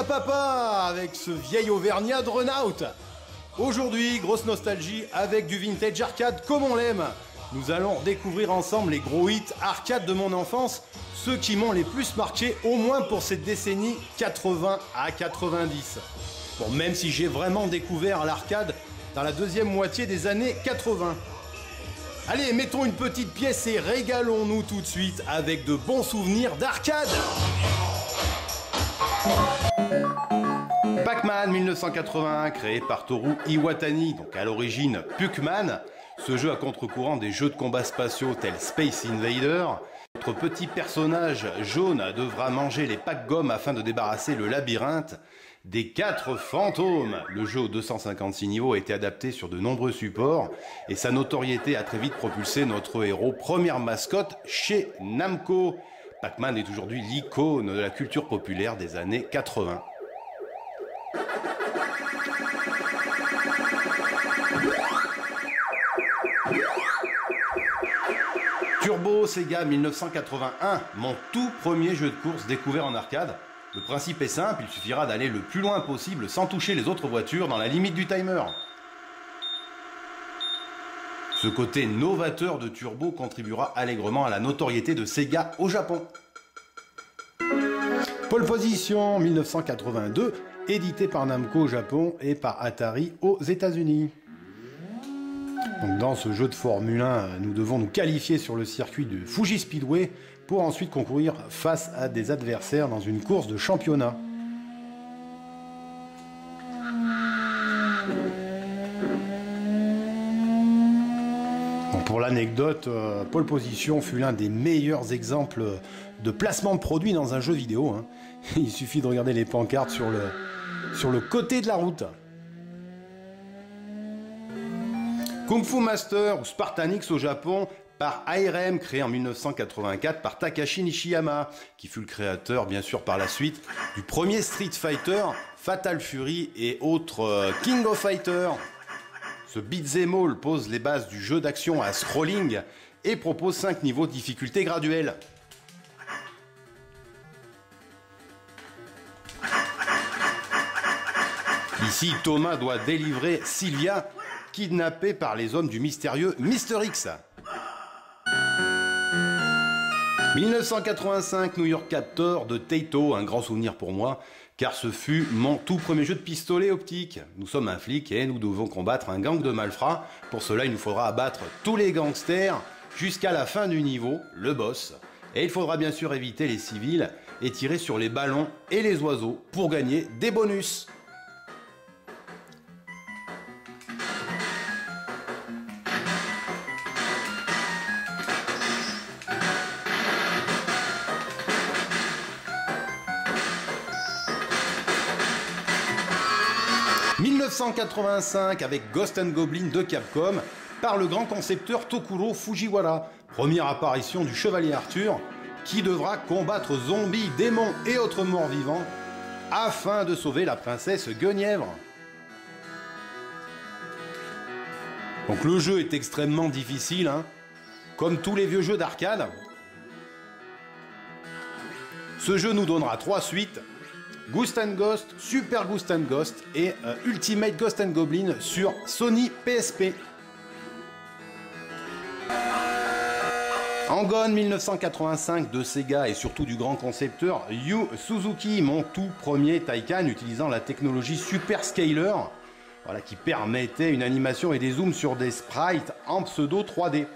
papa avec ce vieil Auvergnat de Renault. Aujourd'hui, grosse nostalgie avec du vintage arcade comme on l'aime. Nous allons découvrir ensemble les gros hits arcade de mon enfance, ceux qui m'ont les plus marqué, au moins pour cette décennie 80 à 90. Bon, même si j'ai vraiment découvert l'arcade dans la deuxième moitié des années 80. Allez, mettons une petite pièce et régalons-nous tout de suite avec de bons souvenirs d'arcade. Pac-Man 1981, créé par Toru Iwatani, donc à l'origine Puckman. Ce jeu à contre-courant des jeux de combat spatiaux tels Space Invader. Notre petit personnage jaune devra manger les Pac-Gommes afin de débarrasser le labyrinthe des 4 fantômes. Le jeu aux 256 niveaux a été adapté sur de nombreux supports et sa notoriété a très vite propulsé notre héros, première mascotte chez Namco. Pac-Man est aujourd'hui l'icône de la culture populaire des années 80. Turbo Sega 1981, mon tout premier jeu de course découvert en arcade. Le principe est simple, il suffira d'aller le plus loin possible sans toucher les autres voitures dans la limite du timer. Ce côté novateur de Turbo contribuera allègrement à la notoriété de Sega au Japon. Pole Position 1982, édité par Namco au Japon et par Atari aux États-Unis. Donc dans ce jeu de Formule 1, nous devons nous qualifier sur le circuit de Fuji Speedway pour ensuite concourir face à des adversaires dans une course de championnat. Bon, pour l'anecdote, Pole Position fut l'un des meilleurs exemples de placement de produits dans un jeu vidéo. Il suffit de regarder les pancartes sur le côté de la route. Kung Fu Master ou Spartan X au Japon par ARM, créé en 1984 par Takashi Nishiyama, qui fut le créateur bien sûr par la suite du premier Street Fighter, Fatal Fury et autres King of Fighters. Ce beat'em all pose les bases du jeu d'action à scrolling et propose 5 niveaux de difficulté graduelle. Ici, Thomas doit délivrer Sylvia, kidnappée par les hommes du mystérieux Mr. X. 1985, New York Captor de Taito, un grand souvenir pour moi, car ce fut mon tout premier jeu de pistolet optique. Nous sommes un flic et nous devons combattre un gang de malfrats. Pour cela, il nous faudra abattre tous les gangsters jusqu'à la fin du niveau, le boss. Et il faudra bien sûr éviter les civils et tirer sur les ballons et les oiseaux pour gagner des bonus. « 1985 avec Ghost and Goblin de Capcom par le grand concepteur Tokuro Fujiwara. Première apparition du chevalier Arthur qui devra combattre zombies, démons et autres morts vivants afin de sauver la princesse Guenièvre. Donc le jeu est extrêmement difficile, comme tous les vieux jeux d'arcade. Ce jeu nous donnera 3 suites. Ghost and Ghost, Super Ghost and Ghost et Ultimate Ghost and Goblin sur Sony PSP. Hang-On 1985 de Sega et surtout du grand concepteur Yu Suzuki, mon tout premier Taikan utilisant la technologie Super Scaler, voilà, qui permettait une animation et des zooms sur des sprites en pseudo 3D.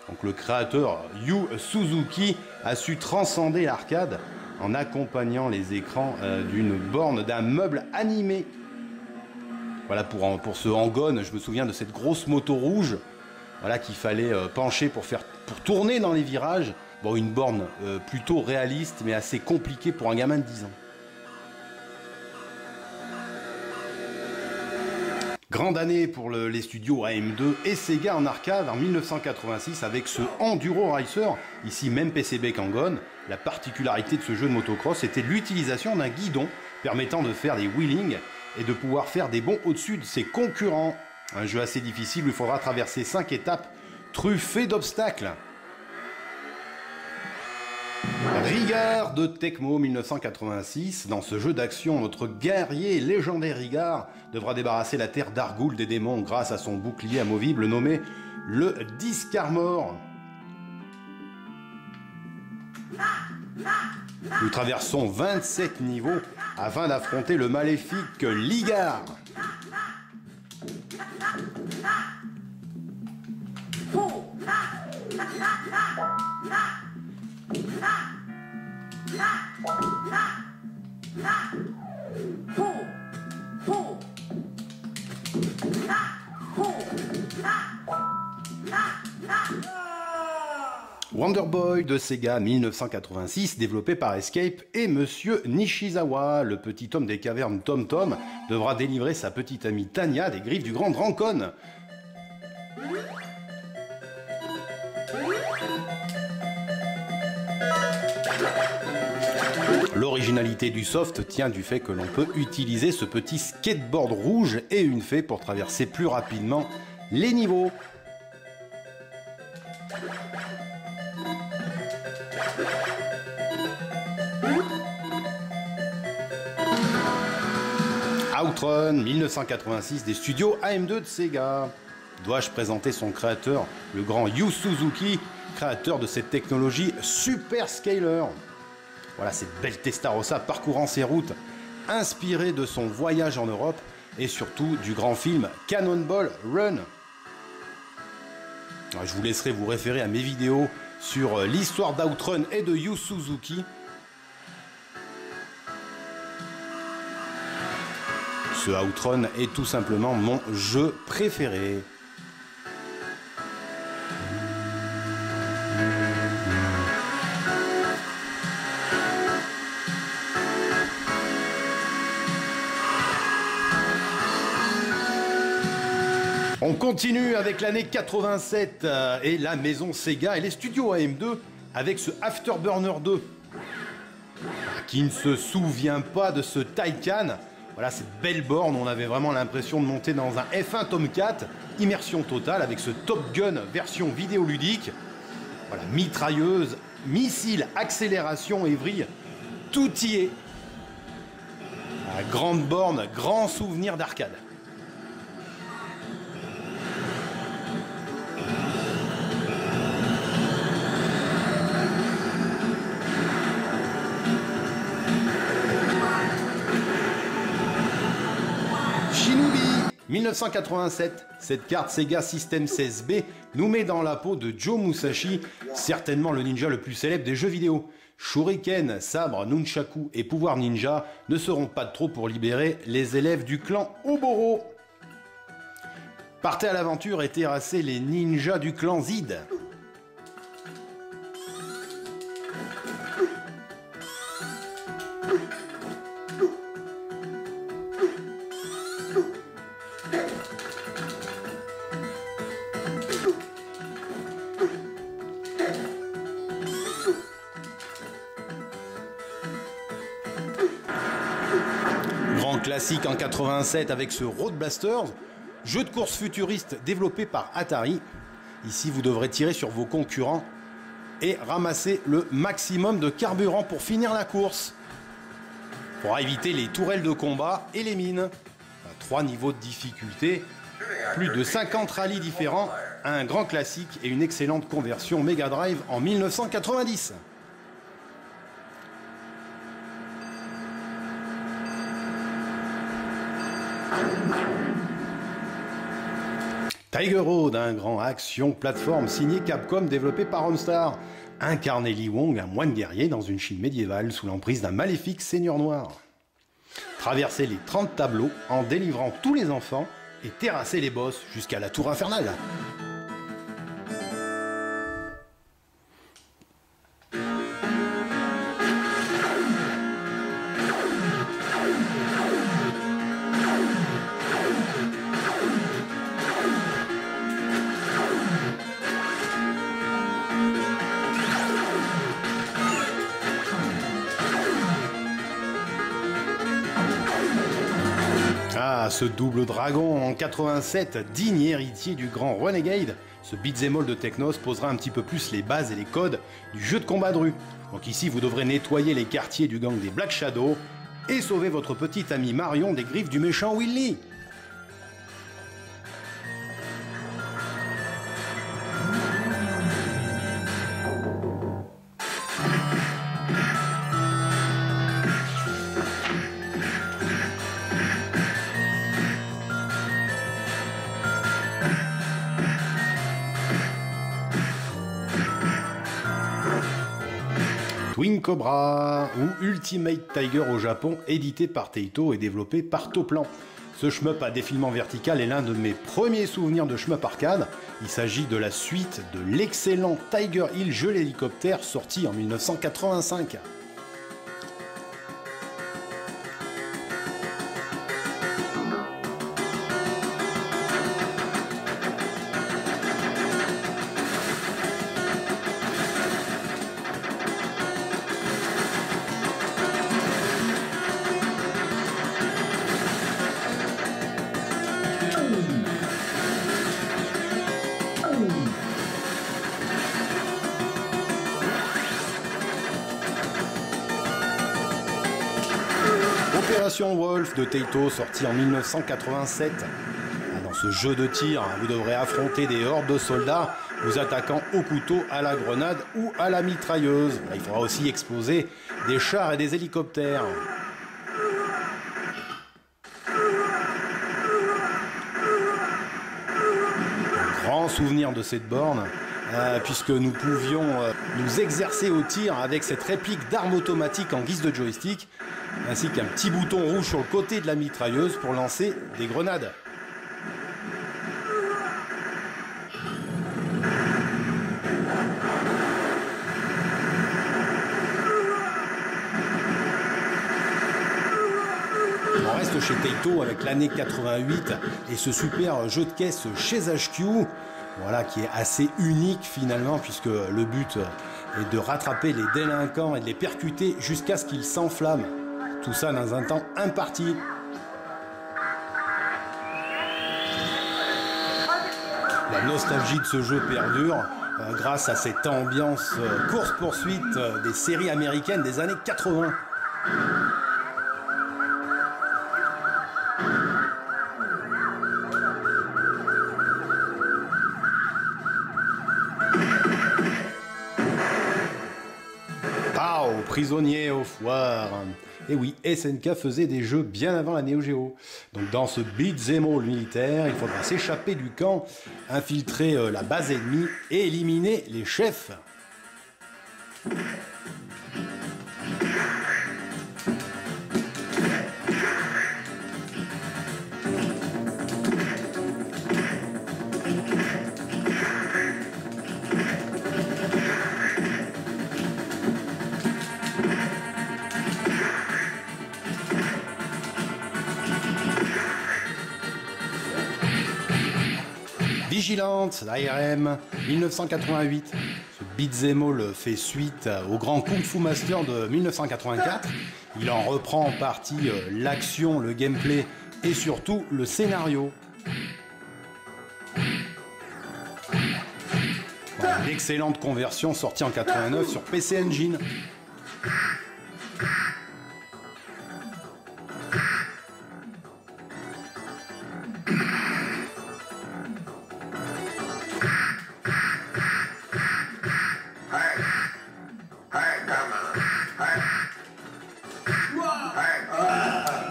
Donc le créateur Yu Suzuki a su transcender l'arcade en accompagnant les écrans d'une borne d'un meuble animé. Voilà, pour ce Hang-On, je me souviens de cette grosse moto rouge, voilà, qu'il fallait pencher pour tourner dans les virages. Bon, une borne plutôt réaliste, mais assez compliquée pour un gamin de 10 ans. Grande année pour les studios AM2 et Sega en arcade en 1986 avec ce Enduro Racer, ici même PCB qu'Hang-On. La particularité de ce jeu de motocross était l'utilisation d'un guidon permettant de faire des wheelings et de pouvoir faire des bonds au-dessus de ses concurrents. Un jeu assez difficile où il faudra traverser 5 étapes truffées d'obstacles. Rigard de Tecmo 1986. Dans ce jeu d'action, notre guerrier légendaire Rigard devra débarrasser la Terre d'Argoul des démons grâce à son bouclier amovible nommé le Disque Armor. Nous traversons 27 niveaux afin d'affronter le maléfique Ligard. Wonder Boy de Sega 1986, développé par Escape et Monsieur Nishizawa. Le petit homme des cavernes Tom Tom devra délivrer sa petite amie Tanya des griffes du grand Drancon. L'originalité du soft tient du fait que l'on peut utiliser ce petit skateboard rouge et une fée pour traverser plus rapidement les niveaux. Outrun 1986 des studios AM2 de Sega. Dois-je présenter son créateur, le grand Yu Suzuki, créateur de cette technologie Super Scaler. Voilà cette belle Testarossa parcourant ses routes, inspirée de son voyage en Europe et surtout du grand film Cannonball Run. Je vous laisserai vous référer à mes vidéos sur l'histoire d'Outrun et de Yu Suzuki. Ce Outrun est tout simplement mon jeu préféré. On continue avec l'année 87 et la maison Sega et les studios AM2 avec ce Afterburner 2. Qui ne se souvient pas de ce Taycan? Voilà, cette belle borne, on avait vraiment l'impression de monter dans un F1 Tomcat, immersion totale avec ce Top Gun version vidéoludique. Voilà, mitrailleuse, missile, accélération et vrille, tout y est. La grande borne, grand souvenir d'arcade. Shinobi 1987, cette carte Sega System 16B nous met dans la peau de Joe Musashi, certainement le ninja le plus célèbre des jeux vidéo. Shuriken, sabre, nunchaku et pouvoir ninja ne seront pas de trop pour libérer les élèves du clan Oboro. Partez à l'aventure et terrassez les ninjas du clan Zid. Classique en 87 avec ce Road Blasters, jeu de course futuriste développé par Atari. Ici, vous devrez tirer sur vos concurrents et ramasser le maximum de carburant pour finir la course. Pour éviter les tourelles de combat et les mines. 3 niveaux de difficulté, plus de 50 rallyes différents, un grand classique et une excellente conversion Mega Drive en 1990. Tiger Road, un grand action plateforme signé Capcom développé par Homestar. Incarnez Lee Wong, un moine guerrier dans une Chine médiévale sous l'emprise d'un maléfique seigneur noir. Traversez les 30 tableaux en délivrant tous les enfants et terrassez les boss jusqu'à la tour infernale. Ah, ce double dragon en 87, digne héritier du grand Renegade, ce beat'em all de Technos posera un petit peu plus les bases et les codes du jeu de combat de rue. Donc ici, vous devrez nettoyer les quartiers du gang des Black Shadow et sauver votre petit ami Marion des griffes du méchant Willy. Twin Cobra ou Ultimate Tiger au Japon, édité par Taito et développé par Toplan. Ce shmup à défilement vertical est l'un de mes premiers souvenirs de shmup arcade. Il s'agit de la suite de l'excellent Tiger Hill jeu l'hélicoptère sorti en 1985. Opération Wolf de Taito, sorti en 1987. Dans ce jeu de tir, vous devrez affronter des hordes de soldats, vous attaquant au couteau, à la grenade ou à la mitrailleuse. Il faudra aussi exploser des chars et des hélicoptères. Un grand souvenir de cette borne, puisque nous pouvions nous exercer au tir avec cette réplique d'arme automatique en guise de joystick, ainsi qu'un petit bouton rouge sur le côté de la mitrailleuse pour lancer des grenades. On reste chez Taito avec l'année 88 et ce super jeu de caisse chez HQ, voilà, qui est assez unique finalement, puisque le but est de rattraper les délinquants et de les percuter jusqu'à ce qu'ils s'enflamment. Tout ça dans un temps imparti. La nostalgie de ce jeu perdure grâce à cette ambiance course-poursuite des séries américaines des années 80. Prisonnier au foire. Et oui, SNK faisait des jeux bien avant la Neo Geo. Donc dans ce beat'em all militaire, il faudra s'échapper du camp, infiltrer la base ennemie et éliminer les chefs. Vigilante, l'ARM, 1988. Ce beat'em all fait suite au grand Kung Fu Master de 1984. Il en reprend en partie l'action, le gameplay et surtout le scénario. Voilà, une excellente conversion sortie en 89 sur PC Engine.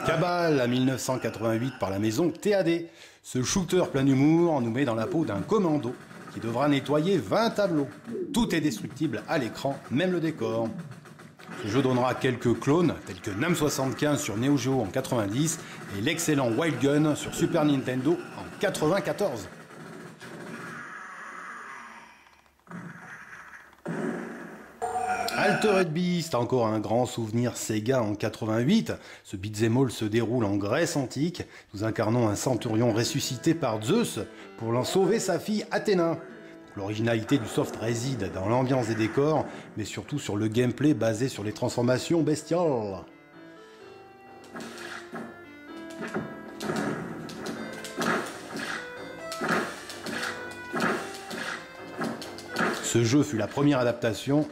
Cabal à 1988 par la maison TAD. Ce shooter plein d'humour nous met dans la peau d'un commando qui devra nettoyer 20 tableaux. Tout est destructible à l'écran, même le décor. Ce jeu donnera quelques clones tels que Nam 75 sur Neo Geo en 90 et l'excellent Wild Gun sur Super Nintendo en 94. Altered Beast, encore un grand souvenir Sega en 88. Ce beat'em all se déroule en Grèce antique. Nous incarnons un centurion ressuscité par Zeus pour l'en sauver sa fille Athéna. L'originalité du soft réside dans l'ambiance des décors, mais surtout sur le gameplay basé sur les transformations bestiales. Ce jeu fut la première adaptation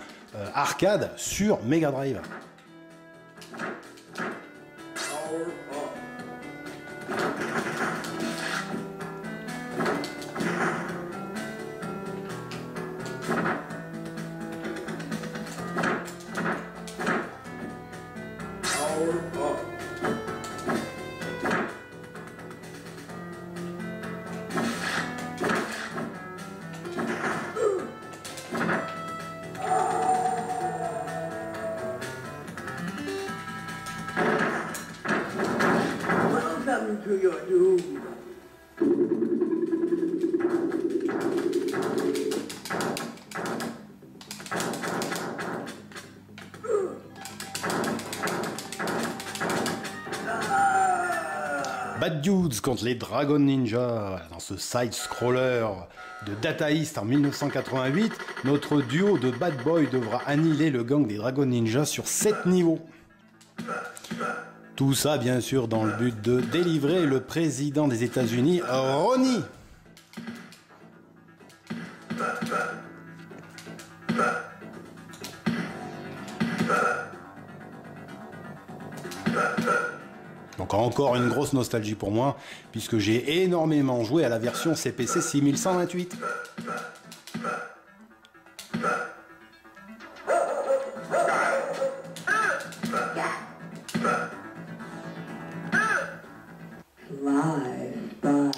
arcade sur Mega Drive. To your doom. Bad Dudes contre les Dragon Ninja. Dans ce side-scroller de Data East en 1988, notre duo de Bad Boy devra annihiler le gang des Dragon Ninja sur 7 niveaux. Tout ça, bien sûr, dans le but de délivrer le président des États-Unis, Ronnie. Donc encore une grosse nostalgie pour moi, puisque j'ai énormément joué à la version CPC 6128.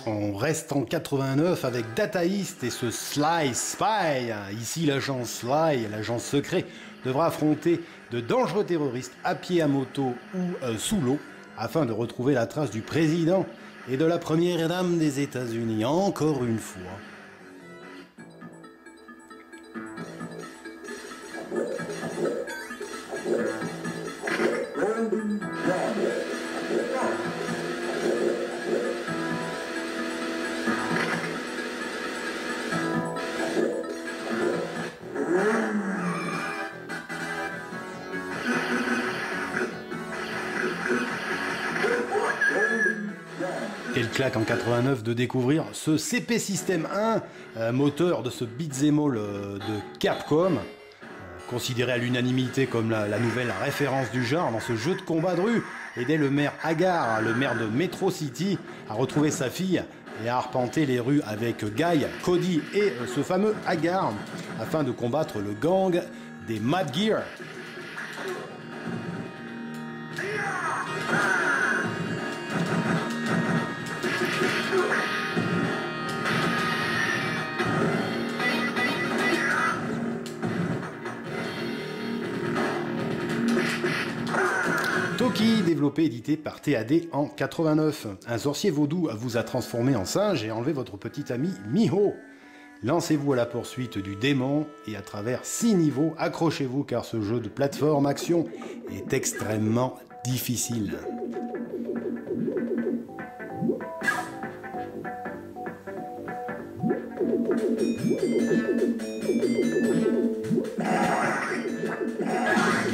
On reste en 89 avec Data East et ce Sly Spy. Ici, l'agent Sly, l'agent secret, devra affronter de dangereux terroristes à pied, à moto ou sous l'eau afin de retrouver la trace du président et de la première dame des États-Unis, encore une fois. Quelle claque en 89 de découvrir ce CP System 1, moteur de ce beat'em all de Capcom, considéré à l'unanimité comme la nouvelle référence du genre dans ce jeu de combat de rue, aidait le maire Hagar, le maire de Metro City, à retrouver sa fille et à arpenter les rues avec Guy, Cody et ce fameux Hagar afin de combattre le gang des Mad Gear. Toki, développé et édité par TAD en 89. Un sorcier vaudou vous a transformé en singe et enlevé votre petit ami Miho. Lancez-vous à la poursuite du démon et à travers 6 niveaux, accrochez-vous car ce jeu de plateforme action est extrêmement difficile.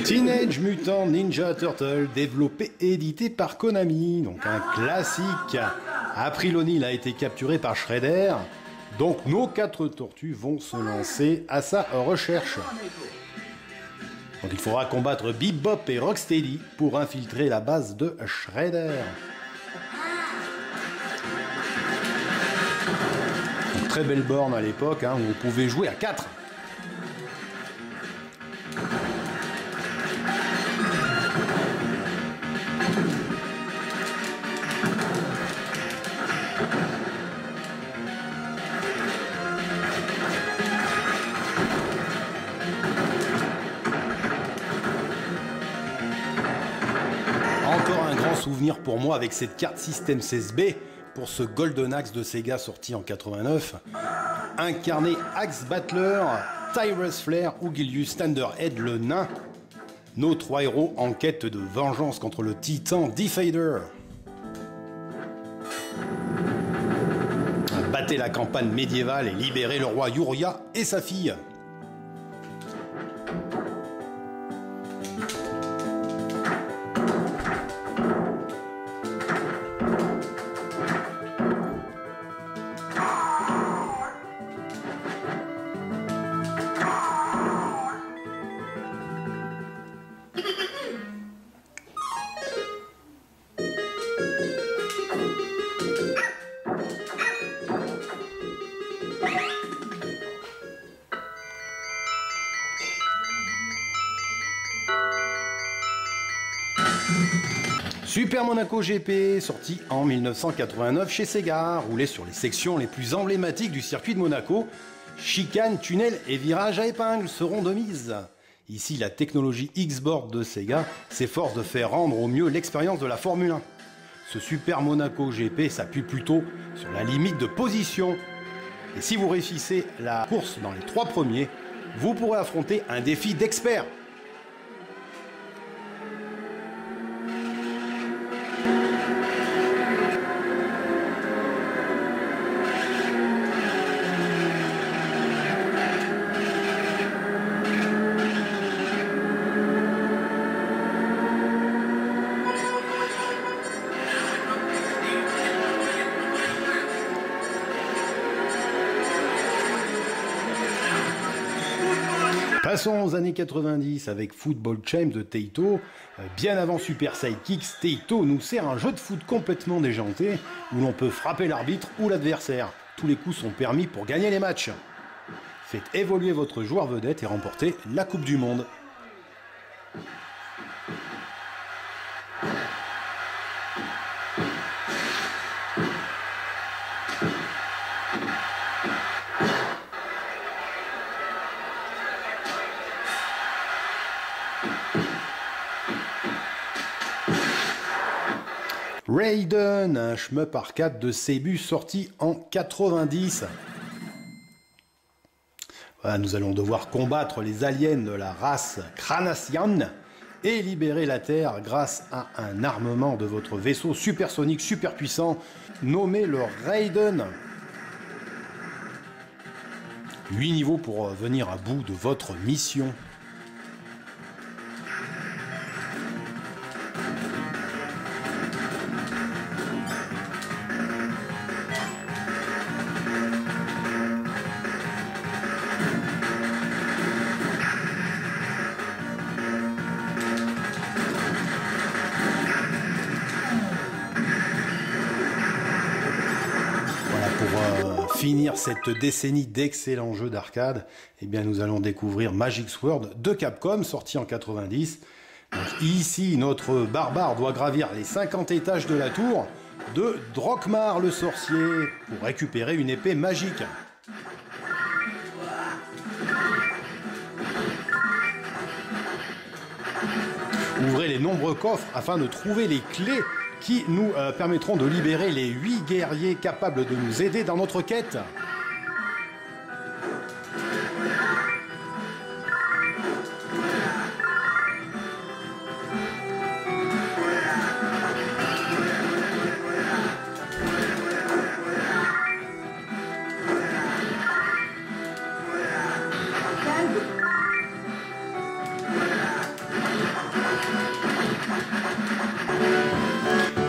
Teenage Mutant Ninja Turtle, développé et édité par Konami, donc un classique. April O'Neil a été capturé par Shredder, donc nos 4 tortues vont se lancer à sa recherche. Donc il faudra combattre Bebop et Rocksteady pour infiltrer la base de Shredder. Donc, très belle borne à l'époque, où vous pouvez jouer à 4. Encore un grand souvenir pour moi avec cette carte System 16B pour ce Golden Axe de Sega sorti en 89. Incarné Axe Battler, Tyrus Flair ou Gilius Thunderhead le nain. Nos 3 héros en quête de vengeance contre le titan Defader. Battez la campagne médiévale et libérez le roi Yuria et sa fille. Super Monaco GP, sorti en 1989 chez Sega, roulé sur les sections les plus emblématiques du circuit de Monaco. Chicanes, tunnels et virages à épingles seront de mise. Ici, la technologie X-Board de Sega s'efforce de faire rendre au mieux l'expérience de la Formule 1. Ce Super Monaco GP s'appuie plutôt sur la limite de position. Et si vous réussissez la course dans les 3 premiers, vous pourrez affronter un défi d'expert. Passons aux années 90 avec Football Champs de Taito. Bien avant Super Sidekicks, Taito nous sert un jeu de foot complètement déjanté où l'on peut frapper l'arbitre ou l'adversaire. Tous les coups sont permis pour gagner les matchs. Faites évoluer votre joueur vedette et remportez la Coupe du Monde. Raiden, un shmup arcade de Seibu sorti en 90. Voilà, nous allons devoir combattre les aliens de la race Kranasian et libérer la Terre grâce à un armement de votre vaisseau supersonique super puissant nommé le Raiden. 8 niveaux pour venir à bout de votre mission. Pour finir cette décennie d'excellents jeux d'arcade, eh bien nous allons découvrir Magic Sword de Capcom, sorti en 90. Donc ici, notre barbare doit gravir les 50 étages de la tour de Drokmar le sorcier pour récupérer une épée magique. Ouvrez les nombreux coffres afin de trouver les clés qui nous permettront de libérer les 8 guerriers capables de nous aider dans notre quête.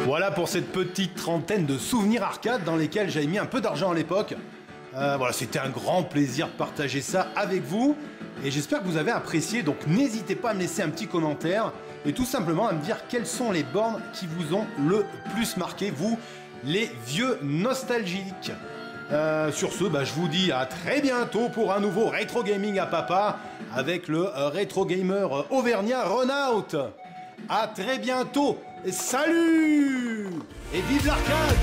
Voilà pour cette petite trentaine de souvenirs arcade dans lesquels j'avais mis un peu d'argent à l'époque. Voilà, c'était un grand plaisir de partager ça avec vous. Et j'espère que vous avez apprécié. Donc n'hésitez pas à me laisser un petit commentaire. Et tout simplement à me dire quelles sont les bornes qui vous ont le plus marqué, vous, les vieux nostalgiques. Sur ce, je vous dis à très bientôt pour un nouveau Rétro Gaming à Papa avec le Rétro Gamer Auvergnat Renault. À très bientôt. Salut et vive l'arcade!